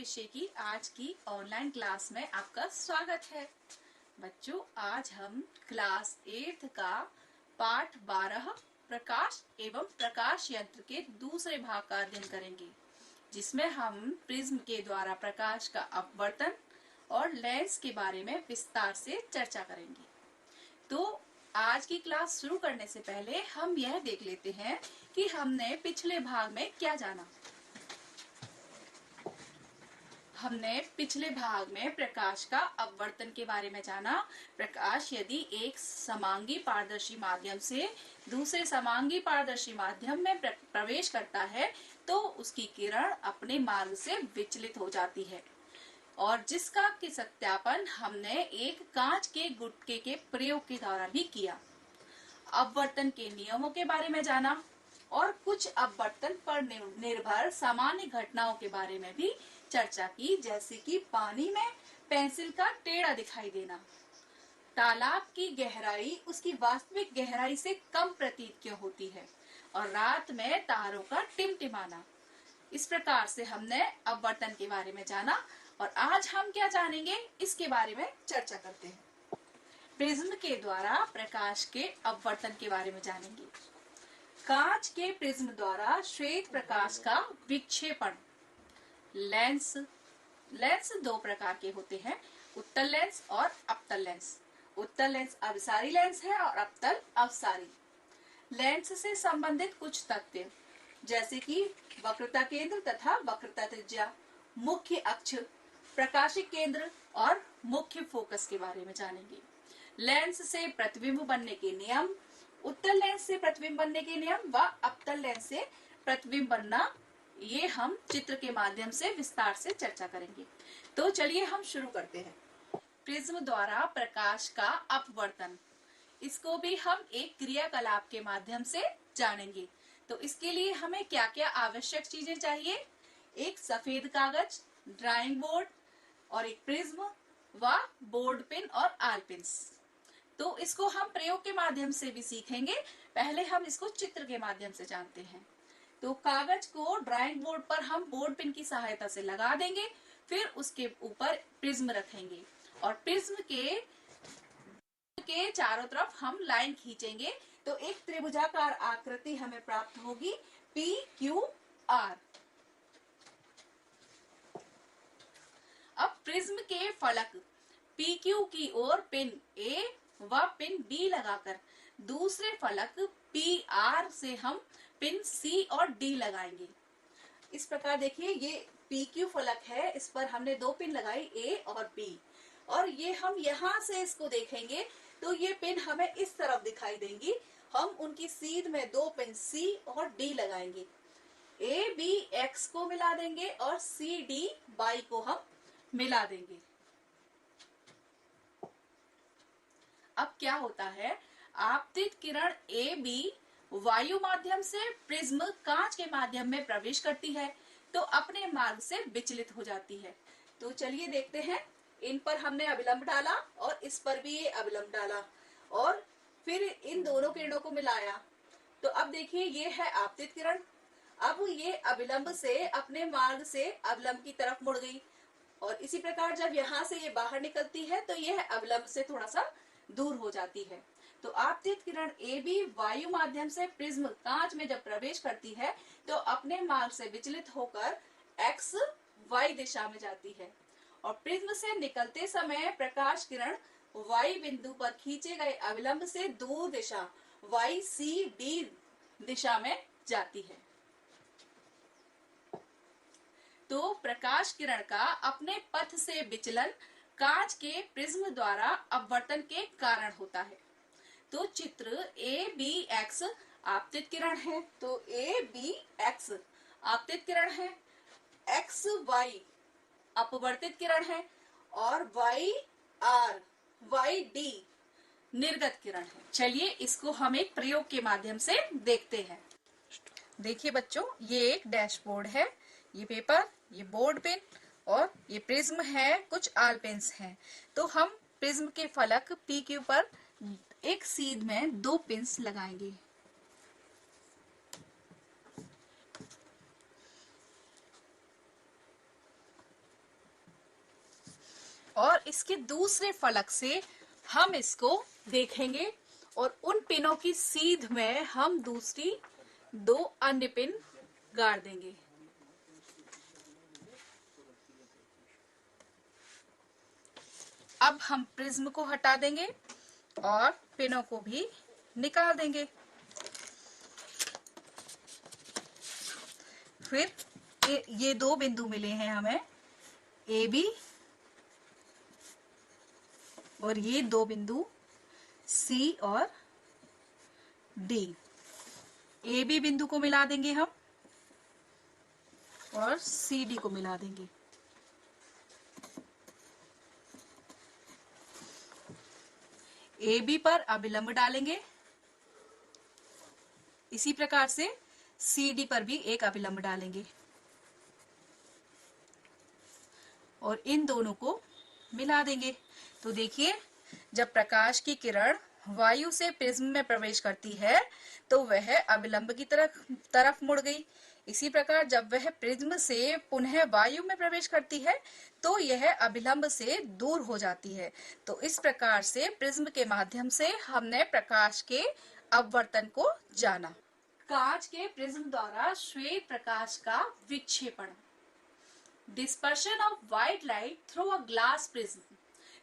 विषय की आज की ऑनलाइन क्लास में आपका स्वागत है। बच्चों, आज हम क्लास 8 का पाठ 12 प्रकाश एवं प्रकाश यंत्र के दूसरे भाग का अध्ययन करेंगे, जिसमें हम प्रिज्म के द्वारा प्रकाश का अपवर्तन और लेंस के बारे में विस्तार से चर्चा करेंगे। तो आज की क्लास शुरू करने से पहले हम यह देख लेते हैं कि हमने पिछले भाग में क्या जाना। हमने पिछले भाग में प्रकाश का अपवर्तन के बारे में जाना। प्रकाश यदि एक समांगी पारदर्शी माध्यम से दूसरे समांगी पारदर्शी माध्यम में प्रवेश करता है तो उसकी किरण अपने मार्ग से विचलित हो जाती है, और जिसका कि सत्यापन हमने एक कांच के गुटके के प्रयोग के द्वारा भी किया। अपवर्तन के नियमों के बारे में जाना और कुछ अपवर्तन पर निर्भर सामान्य घटनाओं के बारे में भी चर्चा की, जैसे कि पानी में पेंसिल का टेढ़ा दिखाई देना, तालाब की गहराई उसकी वास्तविक गहराई से कम प्रतीत क्यों होती है, और रात में तारों का टिमटिमाना। इस प्रकार से हमने अपवर्तन के बारे में जाना, और आज हम क्या जानेंगे इसके बारे में चर्चा करते हैं। प्रिज्म के द्वारा प्रकाश के अपवर्तन के बारे में जानेंगे। कांच के प्रिज्म द्वारा श्वेत प्रकाश का विक्षेपण। लेंस दो प्रकार के होते हैं, उत्तल लेंस और अवतल लेंस। उत्तल लेंस अभिसारी लेंस है और अवतल अवसारी। लेंस से संबंधित कुछ तथ्य, जैसे कि वक्रता केंद्र तथा वक्रता त्रिज्या, मुख्य अक्ष, प्रकाशिक केंद्र और मुख्य फोकस के बारे में जानेंगे। लेंस से प्रतिबिंब बनने के नियम, उत्तल लेंस से प्रतिबिंब बनने के नियम व अवतल लेंस से प्रतिबिंब बनना, ये हम चित्र के माध्यम से विस्तार से चर्चा करेंगे। तो चलिए हम शुरू करते हैं। प्रिज्म द्वारा प्रकाश का अपवर्तन, इसको भी हम एक क्रियाकलाप के माध्यम से जानेंगे। तो इसके लिए हमें क्या क्या आवश्यक चीजें चाहिए? एक सफेद कागज, ड्राइंग बोर्ड और एक प्रिज्म व बोर्ड पिन और आल पिन्स। तो इसको हम प्रयोग के माध्यम से भी सीखेंगे, पहले हम इसको चित्र के माध्यम से जानते हैं। तो कागज को ड्राइंग बोर्ड पर हम बोर्ड पिन की सहायता से लगा देंगे, फिर उसके ऊपर प्रिज्म रखेंगे और प्रिज्म के चारों तरफ हम लाइन खींचेंगे, तो एक त्रिभुजाकार आकृति हमें प्राप्त होगी PQR। अब प्रिज्म के फलक PQ की ओर पिन A व पिन B लगाकर दूसरे फलक PR से हम पिन C और D लगाएंगे। इस प्रकार देखिए, ये PQ फलक है, इस पर हमने दो पिन लगाई A और B, और ये हम यहाँ से इसको देखेंगे तो ये पिन हमें इस तरफ दिखाई देंगी। हम उनकी सीध में दो पिन C और D लगाएंगे। A B X को मिला देंगे और C D Y को हम मिला देंगे। अब क्या होता है, आपतित किरण AB वायु माध्यम से प्रिज्म कांच के माध्यम में प्रवेश करती है तो अपने मार्ग से विचलित हो जाती है। तो चलिए देखते हैं, इन पर हमने अभिलंब डाला और इस पर भी ये अभिलंब डाला और फिर इन दोनों किरणों को मिलाया। तो अब देखिए, ये है आपतित किरण। अब ये अभिलंब से अपने मार्ग से अवलंब की तरफ मुड़ गई, और इसी प्रकार जब यहाँ से ये बाहर निकलती है तो यह अवलंब से थोड़ा सा दूर हो जाती है। तो आपतित किरण AB वायु माध्यम से प्रिज्म कांच में जब प्रवेश करती है तो अपने मार्ग से विचलित होकर XY दिशा में जाती है, और प्रिज्म से निकलते समय प्रकाश किरण Y बिंदु पर खींचे गए अविलंब से दूर दिशा YCD दिशा में जाती है। तो प्रकाश किरण का अपने पथ से विचलन कांच के प्रिज्म द्वारा अपवर्तन के कारण होता है। तो चित्र ABX आपतित किरण है, तो ABX आपतित किरण है, XY अपवर्तित किरण है, और YD निर्गत किरण है। चलिए इसको हम एक प्रयोग के माध्यम से देखते हैं। देखिए बच्चों, ये एक डैशबोर्ड है, ये पेपर, ये बोर्ड पिन और ये प्रिज्म है, कुछ आल पिन्स हैं। तो हम प्रिज्म के फलक PQ पर एक सीध में दो पिन्स लगाएंगे। इसके दूसरे फलक से हम इसको देखेंगे और उन पिनों की सीध में हम दूसरी दो अन्य पिन गाड़ देंगे। अब हम प्रिज्म को हटा देंगे और पिनों को भी निकाल देंगे। फिर ये दो बिंदु मिले हैं हमें, ए बी, और ये दो बिंदु सी और डी। ए बी बिंदु को मिला देंगे हम और सी डी को मिला देंगे। ए बी पर अभिलंब डालेंगे, इसी प्रकार से सी डी पर भी एक अभिलंब डालेंगे और इन दोनों को मिला देंगे। तो देखिए, जब प्रकाश की किरण वायु से प्रिज्म में प्रवेश करती है तो वह अभिलंब की तरफ मुड़ गई। इसी प्रकार जब वह प्रिज्म से पुनः वायु में प्रवेश करती है तो यह अभिलंब से दूर हो जाती है। तो इस प्रकार से प्रिज्म के माध्यम से हमने प्रकाश के अपवर्तन को जाना। कांच के प्रिज्म द्वारा श्वेत प्रकाश का विक्षेपण, dispersion of white light through a glass prism.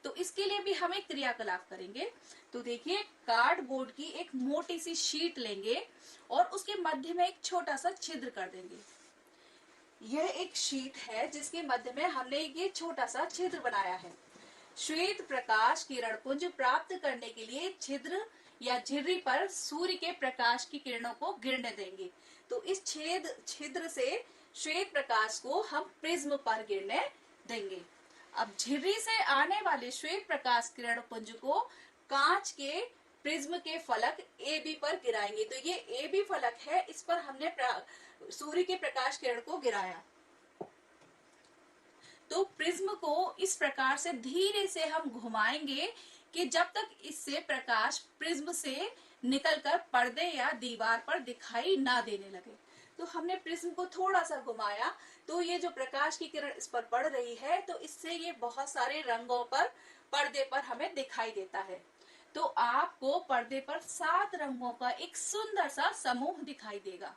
तो इसके लिए भी हम एक क्रियाकलाप करेंगे। तो देखिए, कार्डबोर्ड की एक मोटी सी शीट लेंगे और उसके मध्य में एक छोटा सा छिद्र कर देंगे। यह एक शीट है जिसके मध्य में हमने ये छोटा सा छिद्र बनाया है। श्वेत प्रकाश किरण पुंज प्राप्त करने के लिए छिद्र या झिर्री पर सूर्य के प्रकाश की किरणों को गिरने देंगे। तो इस छिद्र से श्वेत प्रकाश को हम प्रिज्म पर गिरने देंगे। अब झिर्री से आने वाले श्वेत प्रकाश किरण पुंज को कांच के प्रिज्म के फलक ए बी पर गिराएंगे। तो ये ए बी फलक है, इस पर हमने सूर्य के प्रकाश किरण को गिराया। तो प्रिज्म को इस प्रकार से धीरे से हम घुमाएंगे कि जब तक इससे प्रकाश प्रिज्म से निकलकर पर्दे या दीवार पर दिखाई ना देने लगे। तो हमने प्रिज्म को थोड़ा सा घुमाया तो ये जो प्रकाश की किरण इस पर पड़ रही है तो इससे ये बहुत सारे रंगों पर पर्दे पर हमें दिखाई देता है। तो आपको पर्दे पर 7 रंगों का एक सुंदर सा समूह दिखाई देगा।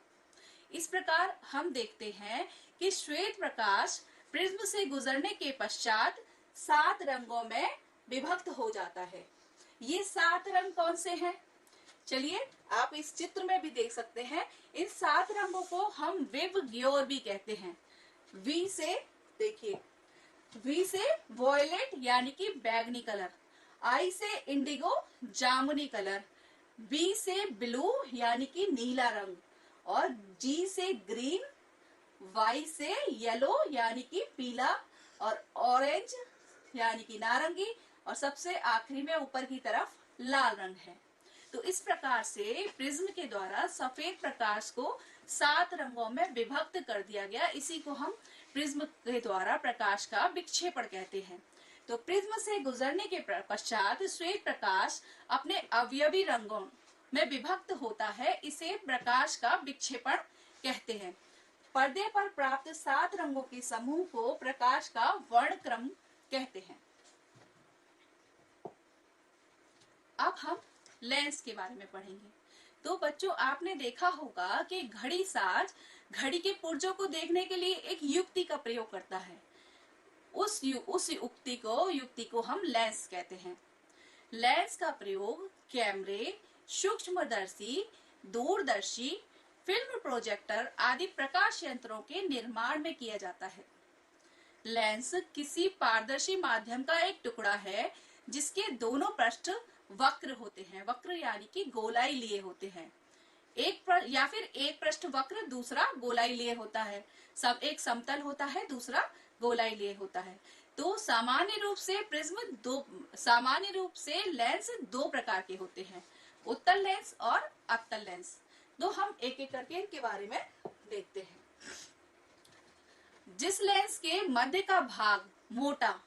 इस प्रकार हम देखते हैं कि श्वेत प्रकाश प्रिज्म से गुजरने के पश्चात 7 रंगों में विभक्त हो जाता है। ये 7 रंग कौन से हैं? चलिए, आप इस चित्र में भी देख सकते हैं। इन 7 रंगों को हम विबग्योर भी कहते हैं। वी से देखिए, वी से वॉयलेट यानी कि बैंगनी कलर, आई से इंडिगो जामुनी कलर, बी से ब्लू यानी कि नीला रंग, और जी से ग्रीन, वाई से येलो यानी कि पीला, और ऑरेंज यानी कि नारंगी, और सबसे आखिरी में ऊपर की तरफ लाल रंग है। तो इस प्रकार से प्रिज्म के द्वारा सफेद प्रकाश को 7 रंगों में विभक्त कर दिया गया। इसी को हम प्रिज्म के द्वारा प्रकाश का विक्षेपण कहते हैं। तो प्रिज्म से गुजरने के पश्चात श्वेत प्रकाश अपने अवयवी रंगों में विभक्त होता है। इसे प्रकाश का विक्षेपण कहते हैं। पर्दे पर प्राप्त 7 रंगों के समूह को प्रकाश का वर्णक्रम कहते हैं। अब हम लेंस के बारे में पढ़ेंगे। तो बच्चों, आपने देखा होगा कि घड़ी साज घड़ी के पुर्जों को देखने के लिए एक युक्ति का प्रयोग करता है। उस युक्ति को हम लेंस कहते हैं। लेंस का प्रयोग कैमरे, सूक्ष्मदर्शी, दूरदर्शी, फिल्म प्रोजेक्टर आदि प्रकाश यंत्रों के निर्माण में किया जाता है। लेंस किसी पारदर्शी माध्यम का एक टुकड़ा है जिसके दोनों पृष्ठ वक्र होते हैं। वक्र यानी कि गोलाई लिए होते हैं। एक पृष्ठ वक्र, दूसरा गोलाई लिए होता है। एक समतल होता है, दूसरा गोलाई लिए होता है। तो सामान्य रूप से लेंस 2 प्रकार के होते हैं, उत्तल लेंस और अवतल लेंस। तो हम एक एक करके इनके बारे में देखते हैं। जिस लेंस के मध्य का भाग मोटा,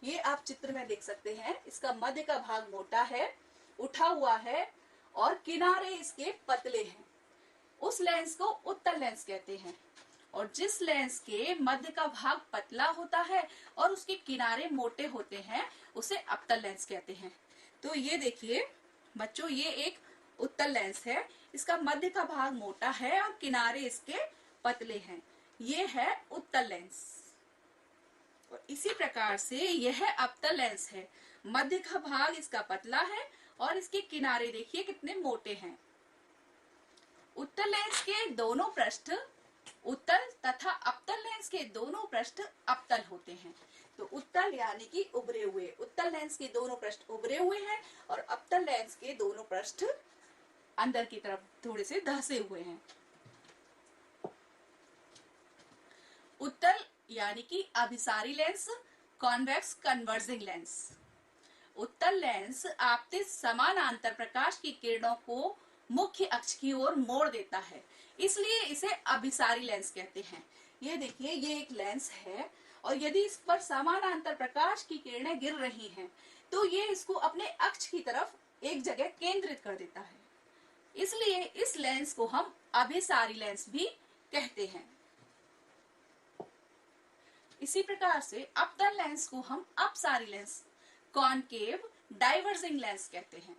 ये आप चित्र में देख सकते हैं, इसका मध्य का भाग मोटा है, उठा हुआ है और किनारे इसके पतले हैं, उस लेंस को उत्तल लेंस कहते हैं। और जिस लेंस के मध्य का भाग पतला होता है और उसके किनारे मोटे होते हैं उसे अवतल लेंस कहते हैं। तो ये देखिए बच्चों, ये एक उत्तल लेंस है, इसका मध्य का भाग मोटा है और किनारे इसके पतले हैं, ये है उत्तल लेंस। और इसी प्रकार से यह अवतल लेंस है, मध्य का भाग इसका पतला है और इसके किनारे देखिए कितने मोटे हैं। उत्तल लेंस के दोनों पृष्ठ उत्तल तथा अवतल लेंस के दोनों पृष्ठ अवतल होते हैं। तो उत्तल यानी कि उभरे हुए, उत्तल लेंस के दोनों पृष्ठ उभरे हुए हैं और अवतल लेंस के दोनों पृष्ठ अंदर की तरफ थोड़े से धंसे हुए हैं। उत्तल यानी कि अभिसारी लेंस, कॉन्वेक्स कन्वर्जिंग लेंस। उत्तल लेंस आपतित समानांतर प्रकाश की किरणों को मुख्य अक्ष की ओर मोड़ देता है, इसलिए इसे अभिसारी लेंस कहते हैं। ये देखिए, ये एक लेंस है और यदि इस पर समानांतर प्रकाश की किरणें गिर रही हैं तो ये इसको अपने अक्ष की तरफ एक जगह केंद्रित कर देता है, इसलिए इस लेंस को हम अभिसारी लेंस भी कहते हैं। इसी प्रकार से अवतल लेंस को हम अपसारी लेंस, कॉनकेव डाइवर्जिंग लेंस कहते हैं।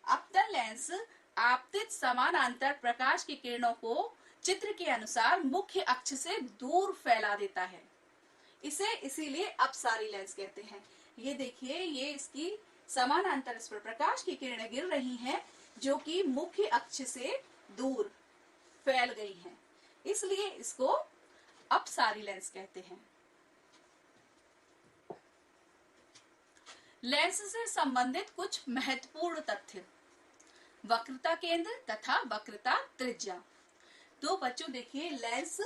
अवतल लेंस आपतित समानांतर प्रकाश की किरणों को चित्र के अनुसार मुख्य अक्ष से दूर फैला देता है, इसे इसीलिए अपसारी लेंस कहते हैं। ये देखिए, ये इसकी समानांतर इस पर प्रकाश की किरणें गिर रही हैं जो कि मुख्य अक्ष से दूर फैल गई हैं, इसलिए इसको अपसारी लेंस कहते हैं। लेंस से संबंधित कुछ महत्वपूर्ण तथ्य, वक्रता केंद्र तथा वक्रता त्रिज्या। तो बच्चों देखिए, लेंस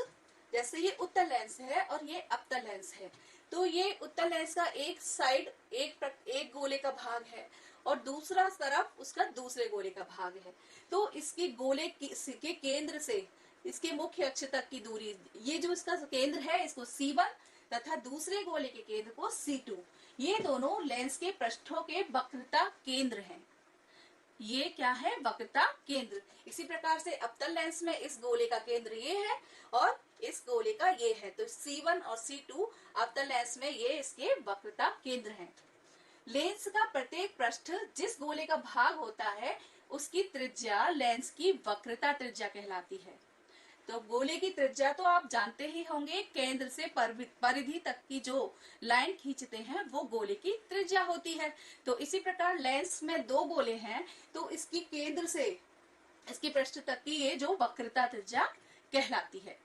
जैसे ये उत्तल लेंस है और ये अवतल लेंस है, तो ये उत्तल लेंस का एक साइड एक गोले का भाग है और दूसरा तरफ उसका दूसरे गोले का भाग है। तो इसके गोले के केंद्र से इसके मुख्य अक्ष तक की दूरी, ये जो इसका केंद्र है इसको C1 तथा दूसरे गोले के केंद्र को C2, ये दोनों लेंस के पृष्ठों के वक्रता केंद्र हैं। ये क्या है? वक्रता केंद्र। इसी प्रकार से अवतल लेंस में इस गोले का केंद्र ये है और इस गोले का ये है, तो C1 और C2 अवतल लेंस में ये इसके वक्रता केंद्र हैं। लेंस का प्रत्येक पृष्ठ जिस गोले का भाग होता है उसकी त्रिज्या लेंस की वक्रता त्रिज्या कहलाती है। तो गोले की त्रिज्या तो आप जानते ही होंगे, केंद्र से परिधि तक की जो लाइन खींचते हैं वो गोले की त्रिज्या होती है। तो इसी प्रकार लेंस में दो गोले हैं तो इसकी केंद्र से इसकी पृष्ठ तक की ये जो वक्रता त्रिज्या कहलाती है।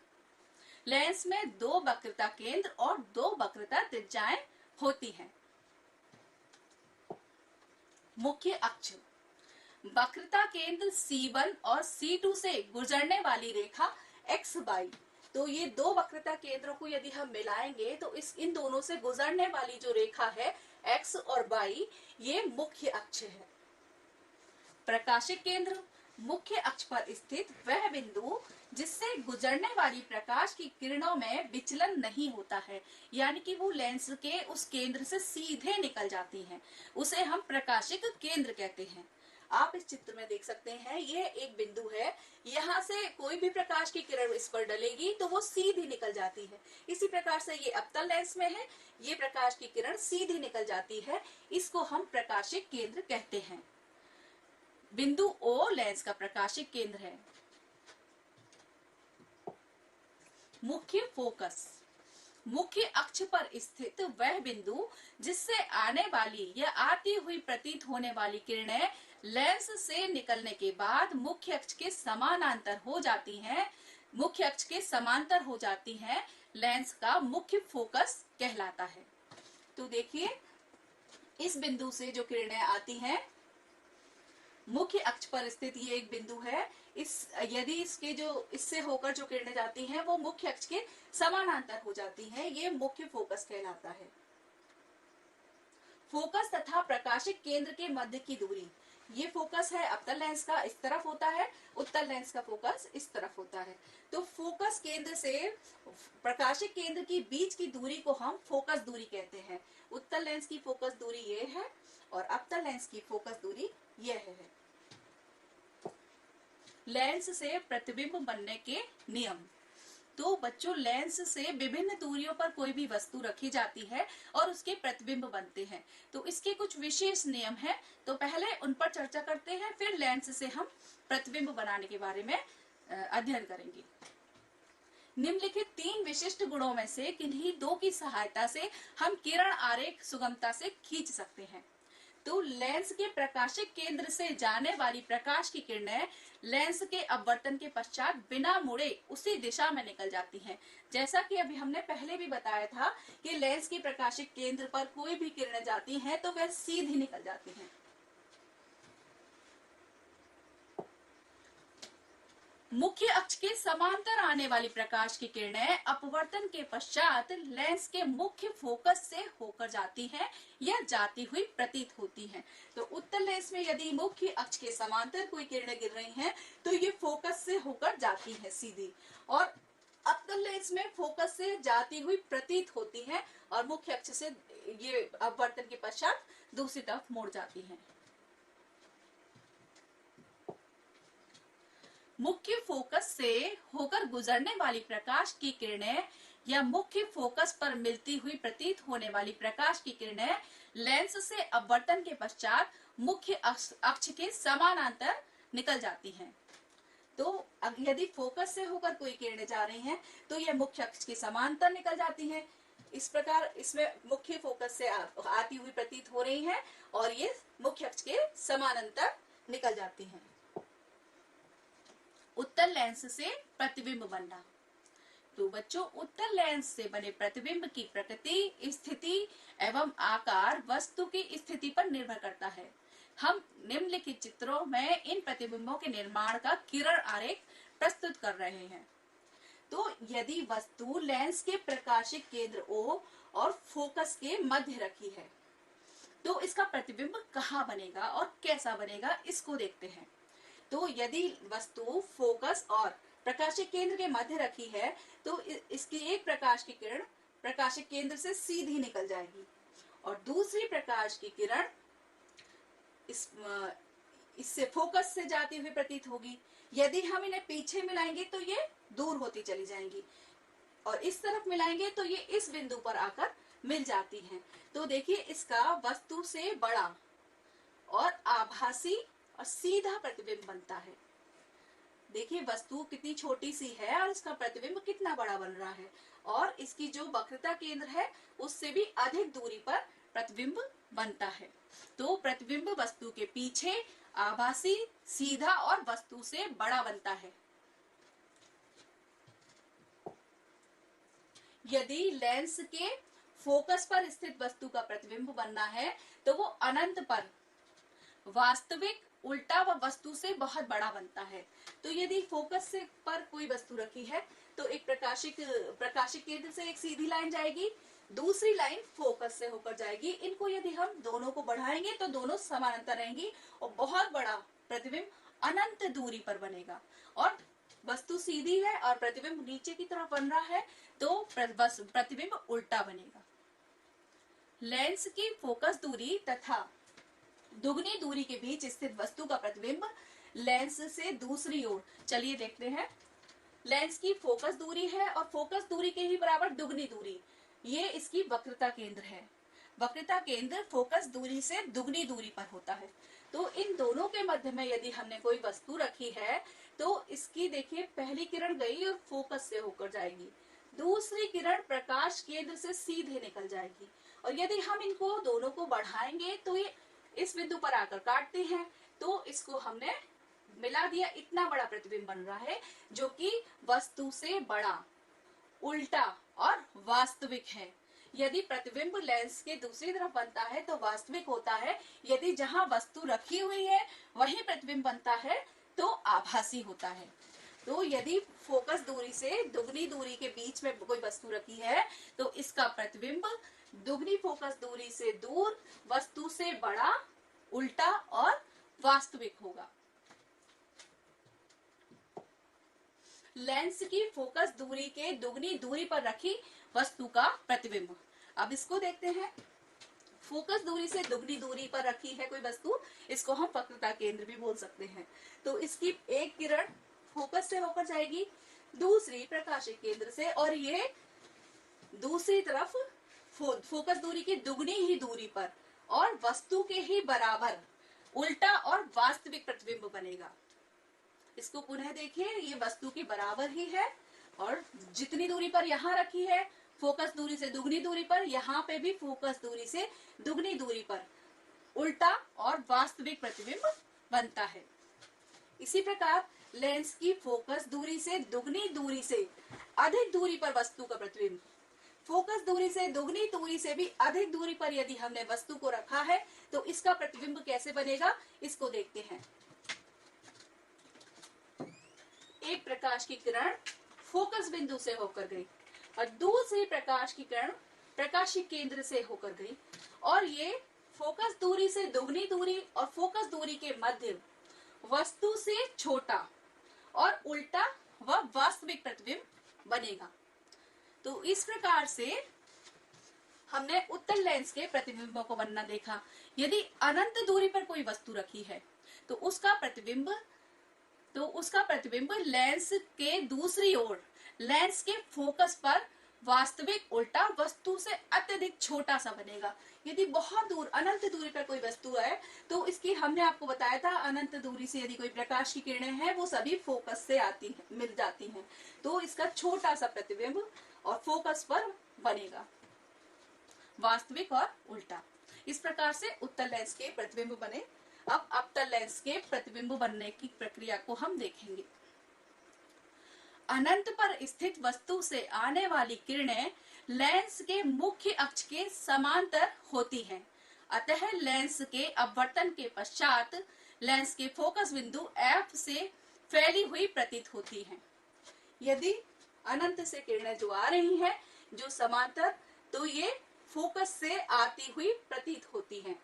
लेंस में दो वक्रता केंद्र और दो वक्रता त्रिज्याएं होती हैं। मुख्य अक्ष, वक्रता केंद्र C1 और C2 से गुजरने वाली रेखा x y। तो ये दो वक्रता केंद्रों को यदि हम मिलाएंगे तो इन दोनों से गुजरने वाली जो रेखा है x और y, ये मुख्य अक्ष है। प्रकाशिक केंद्र, मुख्य अक्ष पर स्थित वह बिंदु जिससे गुजरने वाली प्रकाश की किरणों में विचलन नहीं होता है, यानी कि वो लेंस के उस केंद्र से सीधे निकल जाती हैं, उसे हम प्रकाशिक केंद्र कहते हैं। आप इस चित्र में देख सकते हैं, ये एक बिंदु है, यहाँ से कोई भी प्रकाश की किरण इस पर डलेगी तो वो सीधी निकल जाती है। इसी प्रकार से ये अवतल लेंस में है, ये प्रकाश की किरण सीधी निकल जाती है, इसको हम प्रकाशिक केंद्र कहते हैं। बिंदु O लेंस का प्रकाशिक केंद्र है। मुख्य फोकस, मुख्य अक्ष पर स्थित वह बिंदु जिससे आने वाली या आती हुई प्रतीत होने वाली किरणें लेंस से निकलने के बाद मुख्य अक्ष के समानांतर हो जाती हैं, मुख्य अक्ष के समांतर हो जाती हैं, लेंस का मुख्य फोकस कहलाता है। तो देखिए, इस बिंदु से जो किरणें आती हैं, मुख्य अक्ष पर स्थित ये एक बिंदु है, यदि इससे होकर जो किरणें जाती हैं वो मुख्य अक्ष के समानांतर हो जाती हैं, ये मुख्य फोकस कहलाता है। फोकस तथा प्रकाशिक केंद्र के मध्य की दूरी, ये फोकस है अवतल लेंस का, इस तरफ होता है, उत्तल लेंस का फोकस इस तरफ होता है। तो फोकस केंद्र से प्रकाशिक केंद्र के बीच की दूरी को हम फोकस दूरी कहते हैं। उत्तल लेंस की फोकस दूरी ये है और अवतल लेंस की फोकस दूरी ये है। लेंस से प्रतिबिंब बनने के नियम, तो बच्चों लेंस से विभिन्न दूरियों पर कोई भी वस्तु रखी जाती है और उसके प्रतिबिंब बनते हैं। तो इसके कुछ विशेष नियम हैं, तो पहले उन पर चर्चा करते हैं, फिर लेंस से हम प्रतिबिंब बनाने के बारे में अध्ययन करेंगे। निम्नलिखित 3 विशिष्ट गुणों में से किन्हीं 2 की सहायता से हम किरण आरेख सुगमता से खींच सकते हैं। तो लेंस के प्रकाशिक केंद्र से जाने वाली प्रकाश की किरणें लेंस के अपवर्तन के पश्चात बिना मुड़े उसी दिशा में निकल जाती हैं। जैसा कि अभी हमने पहले भी बताया था कि लेंस के प्रकाशिक केंद्र पर कोई भी किरणें जाती हैं तो वह सीधी निकल जाती हैं। मुख्य अक्ष के समांतर आने वाली प्रकाश की किरणें अपवर्तन के पश्चात लेंस के मुख्य फोकस से होकर जाती हैं या जाती हुई प्रतीत होती हैं। तो उत्तल लेंस में यदि मुख्य अक्ष के समांतर कोई किरणें गिर रही हैं तो ये फोकस से होकर जाती हैं सीधी, और अवतल लेंस में फोकस से जाती हुई प्रतीत होती हैं और मुख्य अक्ष से ये अपवर्तन के पश्चात दूसरी तरफ मुड़ जाती हैं। मुख्य फोकस से होकर गुजरने वाली प्रकाश की किरणें या मुख्य फोकस पर मिलती हुई प्रतीत होने वाली प्रकाश की किरणें लेंस से अपवर्तन के पश्चात मुख्य अक्ष के समानांतर निकल जाती हैं। तो यदि फोकस से होकर कोई किरणें जा रही हैं तो यह मुख्य अक्ष के समांतर निकल जाती हैं। इस प्रकार इसमें मुख्य फोकस से आती हुई प्रतीत हो रही हैं और ये मुख्य अक्ष के समानांतर निकल जाती हैं। उत्तल लेंस से प्रतिबिंब बनना। तो बच्चों उत्तल लेंस से बने प्रतिबिंब की प्रकृति, स्थिति एवं आकार वस्तु की स्थिति पर निर्भर करता है। हम निम्नलिखित चित्रों में इन प्रतिबिंबों के निर्माण का किरण आरेख प्रस्तुत कर रहे हैं। तो यदि वस्तु लेंस के प्रकाशिक केंद्र O और फोकस के मध्य रखी है तो इसका प्रतिबिंब कहाँ बनेगा और कैसा बनेगा, इसको देखते हैं। तो यदि वस्तु फोकस और प्रकाशिक केंद्र के मध्य रखी है तो इसकी एक प्रकाश की किरण प्रकाशिक केंद्र से सीधी निकल जाएगी और दूसरी प्रकाश की किरण इससे फोकस से जाती हुई प्रतीत होगी। यदि हम इन्हें पीछे मिलाएंगे तो ये दूर होती चली जाएंगी और इस तरफ मिलाएंगे तो ये इस बिंदु पर आकर मिल जाती हैं। तो देखिए इसका वस्तु से बड़ा और आभासी और सीधा प्रतिबिंब बनता है। देखिए वस्तु कितनी छोटी सी है और इसका प्रतिबिंब कितना बड़ा बन रहा है और इसकी जो वक्रता केंद्र है उससे भी अधिक दूरी पर प्रतिबिंब बनता है। तो प्रतिबिंब वस्तु के पीछे आभासी, सीधा और वस्तु से बड़ा बनता है। यदि लेंस के फोकस पर स्थित वस्तु का प्रतिबिंब बनना है तो वो अनंत पर वास्तविक, उल्टा व वस्तु से बहुत बड़ा बनता है। तो यदि फोकस से पर कोई वस्तु रखी है तो एक प्रकाशिक केंद्र से एक सीधी लाइन जाएगी, दूसरी लाइन फोकस से होकर जाएगी। इनको यदि हम दोनों को बढ़ाएंगे तो दोनों समानांतर रहेंगी और बहुत बड़ा प्रतिबिंब अनंत दूरी पर बनेगा। और वस्तु सीधी है और प्रतिबिंब नीचे की तरफ बन रहा है तो प्रतिबिंब उल्टा बनेगा। लेंस की फोकस दूरी तथा दुगनी दूरी के बीच स्थित वस्तु का प्रतिबिंब लेंस से दूसरी ओर, चलिए देखते हैं। लेंस की फोकस दूरी है और फोकस दूरी के ही बराबर दुगनी दूरी, ये इसकी वक्रता केंद्र है। वक्रता केंद्र फोकस दूरी से दुगनी दूरी पर होता है। तो इन दोनों के मध्य में यदि हमने कोई वस्तु रखी है तो इसकी देखिए पहली किरण गई और फोकस से होकर जाएगी, दूसरी किरण प्रकाश केंद्र से सीधे निकल जाएगी और यदि हम इनको दोनों को बढ़ाएंगे तो ये इस बिंदु पर आकर काटते हैं। तो इसको हमने मिला दिया, इतना बड़ा प्रतिबिंब बन रहा है जो कि वस्तु से बड़ा, उल्टा और वास्तविक है। यदि प्रतिबिंब लेंस के दूसरी तरफ बनता है तो वास्तविक होता है, यदि जहां वस्तु रखी हुई है वहीं प्रतिबिंब बनता है तो आभासी होता है। तो यदि फोकस दूरी से दुगनी दूरी के बीच में कोई वस्तु रखी है तो इसका प्रतिबिंब दुगनी फोकस दूरी से दूर, वस्तु से बड़ा, उल्टा और वास्तविक होगा। लेंस की फोकस दूरी के दुगनी दूरी पर रखी वस्तु का प्रतिबिंब। अब इसको देखते हैं। फोकस दूरी से दुगनी दूरी पर रखी है कोई वस्तु, इसको हम वक्रता केंद्र भी बोल सकते हैं। तो इसकी एक किरण फोकस से होकर जाएगी, दूसरी प्रकाशीय केंद्र से, और ये दूसरी तरफ फोकस दूरी की दुगनी ही दूरी पर और वस्तु के ही बराबर उल्टा और वास्तविक प्रतिबिंब बनेगा। इसको पुनः देखिए, ये वस्तु के बराबर ही है और जितनी दूरी पर यहाँ रखी है फोकस दूरी से दुगनी दूरी पर, यहाँ पे भी फोकस दूरी से दुगनी दूरी पर उल्टा और वास्तविक प्रतिबिंब बनता है। इसी प्रकार लेंस की फोकस दूरी से दुगनी दूरी से अधिक दूरी पर वस्तु का प्रतिबिंब, फोकस दूरी से दुगनी दूरी से भी अधिक दूरी पर यदि हमने वस्तु को रखा है तो इसका प्रतिबिंब कैसे बनेगा, इसको देखते हैं। एक प्रकाश की किरण फोकस बिंदु से होकर गई और दूसरी प्रकाश की किरण प्रकाशीय केंद्र से होकर गई, और ये फोकस दूरी से दुगनी दूरी और फोकस दूरी के मध्य वस्तु से छोटा और उल्टा व वास्तविक प्रतिबिंब बनेगा। तो इस प्रकार से हमने उत्तल लेंस के प्रतिबिंबों को बनना देखा। यदि अनंत दूरी पर कोई वस्तु रखी है तो उसका प्रतिबिंब लेंस के दूसरी ओर लेंस के फोकस पर वास्तविक उल्टा वस्तु से अत्यधिक छोटा सा बनेगा। यदि बहुत दूर अनंत दूरी पर कोई वस्तु है तो इसकी हमने आपको बताया था, अनंत दूरी से यदि कोई प्रकाश की किरणें हैं वो सभी फोकस से आती हैं, मिल जाती हैं, तो इसका छोटा सा प्रतिबिंब और फोकस पर बनेगा, वास्तविक और उल्टा। इस प्रकार से उत्तल लेंस के प्रतिबिंब बने। अब अवतल लेंस के प्रतिबिंब बनने की प्रक्रिया को हम देखेंगे। अनंत पर स्थित वस्तु से आने वाली किरणें लेंस के मुख्य अक्ष के समांतर होती हैं, अतः लेंस के अपवर्तन के पश्चात लेंस के फोकस बिंदु F से फैली हुई प्रतीत होती हैं। यदि अनंत से किरणें जो आ रही हैं जो समांतर, तो ये फोकस से आती हुई प्रतीत होती हैं।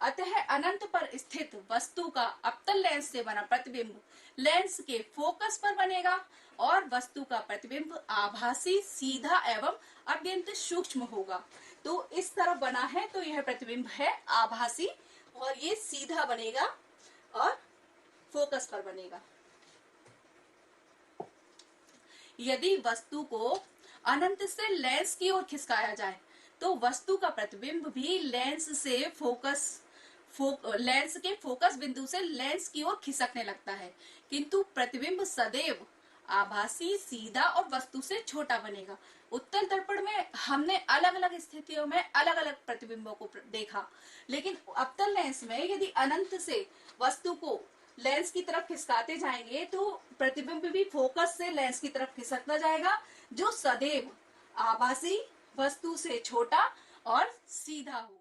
अतः अनंत पर स्थित वस्तु का अवतल लेंस से बना प्रतिबिंब लेंस के फोकस पर बनेगा और वस्तु का प्रतिबिंब आभासी, सीधा एवं अत्यंत सूक्ष्म होगा। तो इस तरह बना है तो यह प्रतिबिंब है आभासी और ये सीधा बनेगा और फोकस पर बनेगा। यदि वस्तु को अनंत से लेंस की ओर खिसकाया जाए तो वस्तु का प्रतिबिंब भी लेंस के फोकस बिंदु से लेंस की ओर खिसकने लगता है, किंतु प्रतिबिंब सदैव आभासी, सीधा और वस्तु से छोटा बनेगा। उत्तल दर्पण में हमने अलग अलग स्थितियों में अलग अलग प्रतिबिंबों को देखा, लेकिन अवतल लेंस में यदि अनंत से वस्तु को लेंस की तरफ खिसकाते जाएंगे तो प्रतिबिंब भी फोकस से लेंस की तरफ खिसकता जाएगा, जो सदैव आभासी, वस्तु से छोटा और सीधा हो।